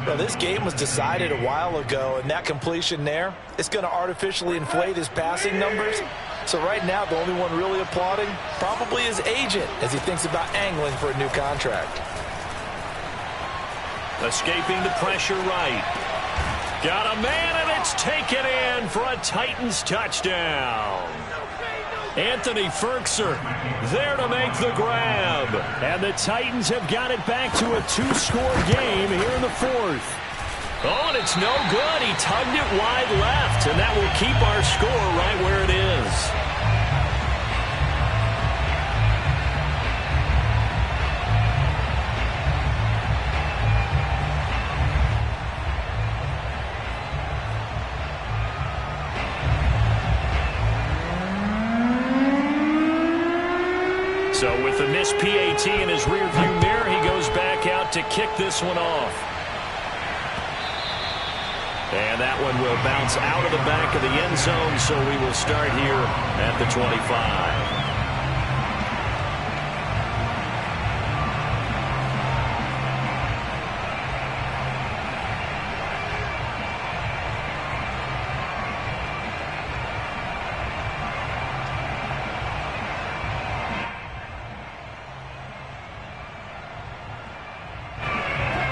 Well, this game was decided a while ago, and that completion there, it's going to artificially inflate his passing numbers. So right now, the only one really applauding probably his agent as he thinks about angling for a new contract. Escaping the pressure right. Got a man, and it's taken in for a Titans touchdown. Anthony Ferkser there to make the grab. And the Titans have got it back to a 2-score game here in the 4th. Oh, and it's no good. He tugged it wide left, and that will keep our score right where it is. So with the missed PAT in his rearview mirror, he goes back out to kick this one off. And that one will bounce out of the back of the end zone, so we will start here at the 25.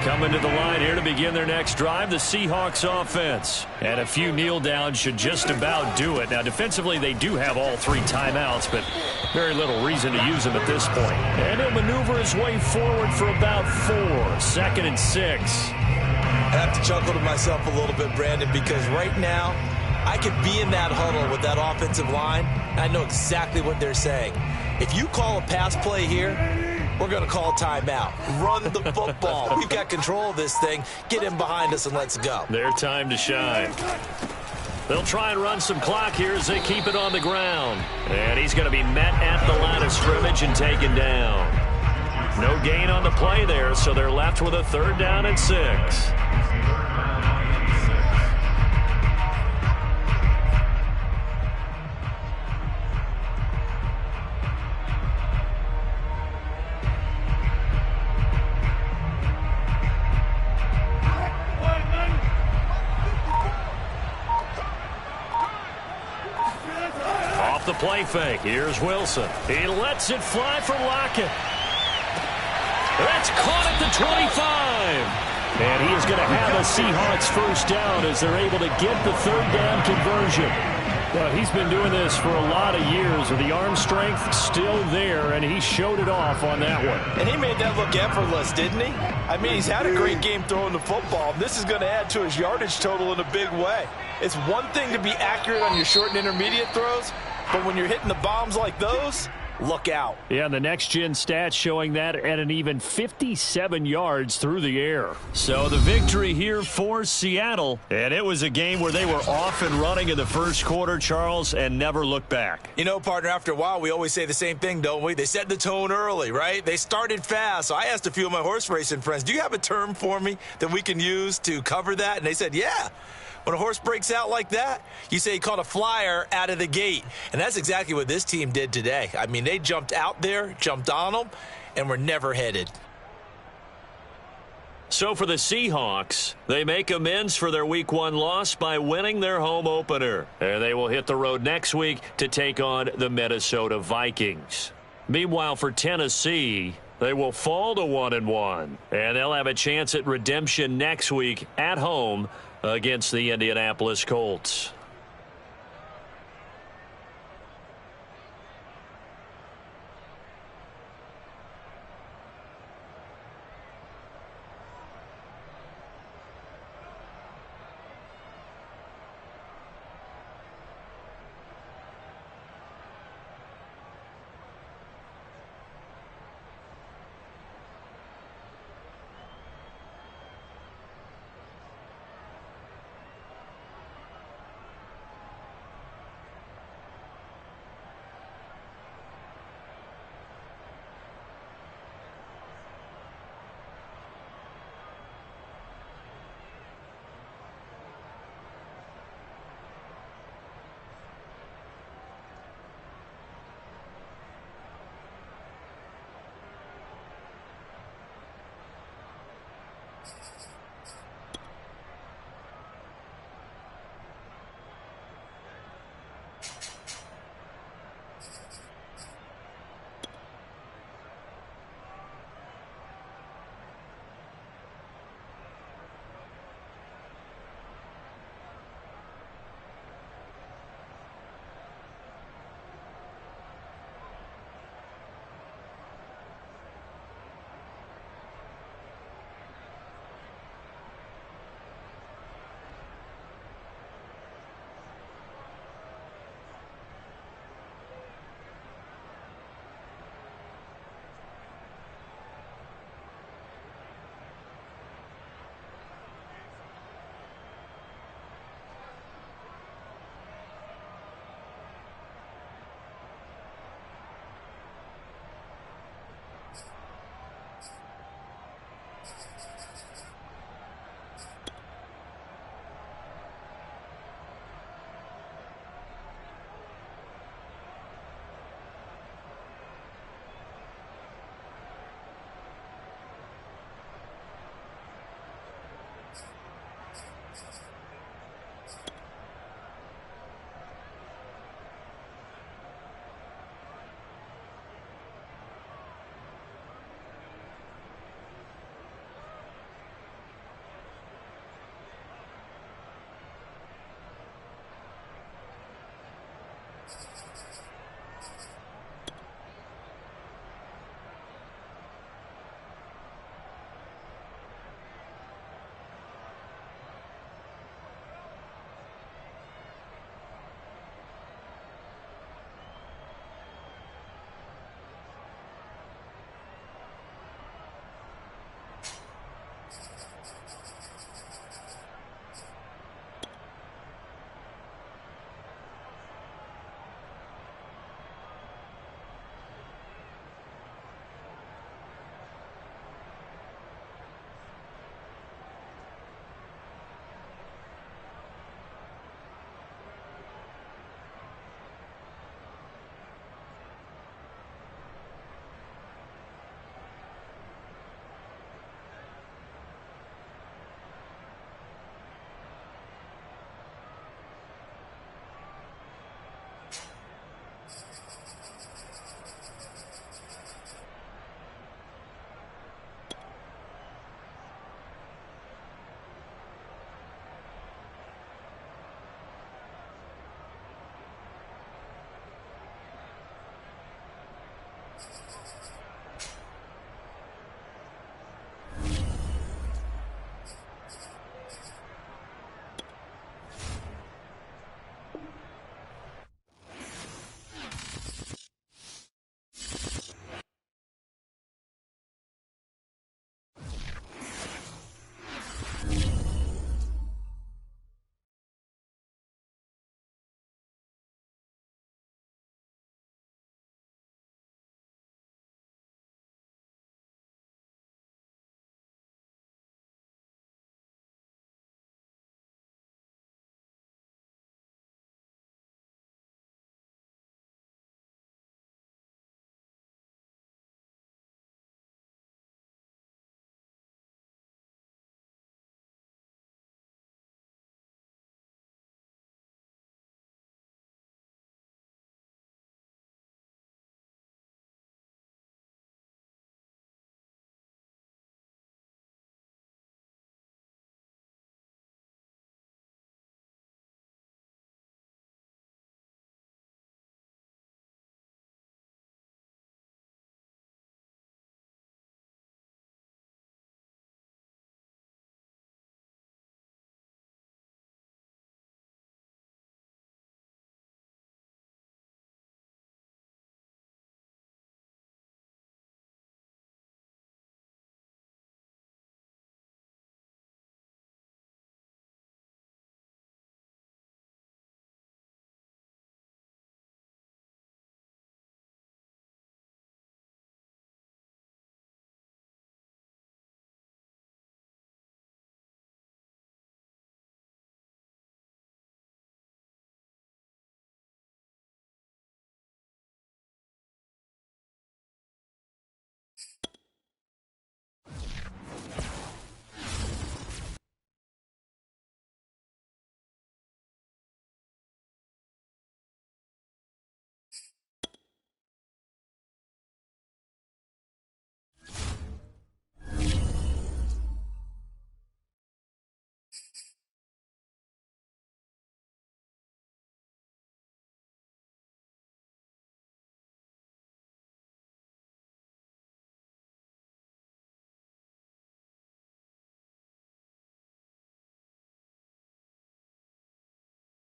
Coming to the line here to begin their next drive, the Seahawks offense. And a few kneel downs should just about do it. Now, defensively, they do have all 3 timeouts, but very little reason to use them at this point. And he'll maneuver his way forward for about 4. 2nd and 6. I have to chuckle to myself a little bit, Brandon, because right now, I could be in that huddle with that offensive line, and I know exactly what they're saying. If you call a pass play here, we're going to call timeout. Run the football. We've got control of this thing. Get in behind us and let's go. Their time to shine. They'll try and run some clock here as they keep it on the ground. And he's going to be met at the line of scrimmage and taken down. No gain on the play there, so they're left with a 3rd down and 6. The play fake. Here's Wilson. He lets it fly from Lockett. That's caught at the 25. And he is going to have a Seahawks first down as they're able to get the 3rd down conversion. Well, he's been doing this for a lot of years with the arm strength still there, and he showed it off on that one. And he made that look effortless, didn't he? I mean, he's had a great game throwing the football. This is going to add to his yardage total in a big way. It's one thing to be accurate on your short and intermediate throws, but when you're hitting the bombs like those, look out. Yeah, the next-gen stats showing that at an even 57 yards through the air. So the victory here for Seattle, and it was a game where they were off and running in the first quarter, Charles, and never looked back. You know, partner, after a while, we always say the same thing, don't we? They set the tone early, right? They started fast. So I asked a few of my horse racing friends, do you have a term for me that we can use to cover that? And they said, yeah. When a horse breaks out like that, you say he caught a flyer out of the gate. And that's exactly what this team did today. I mean, they jumped out there, jumped on them, and were never headed. So for the Seahawks, they make amends for their Week 1 loss by winning their home opener. And they will hit the road next week to take on the Minnesota Vikings. Meanwhile, for Tennessee, they will fall to 1-1. And they'll have a chance at redemption next week at home against the Indianapolis Colts.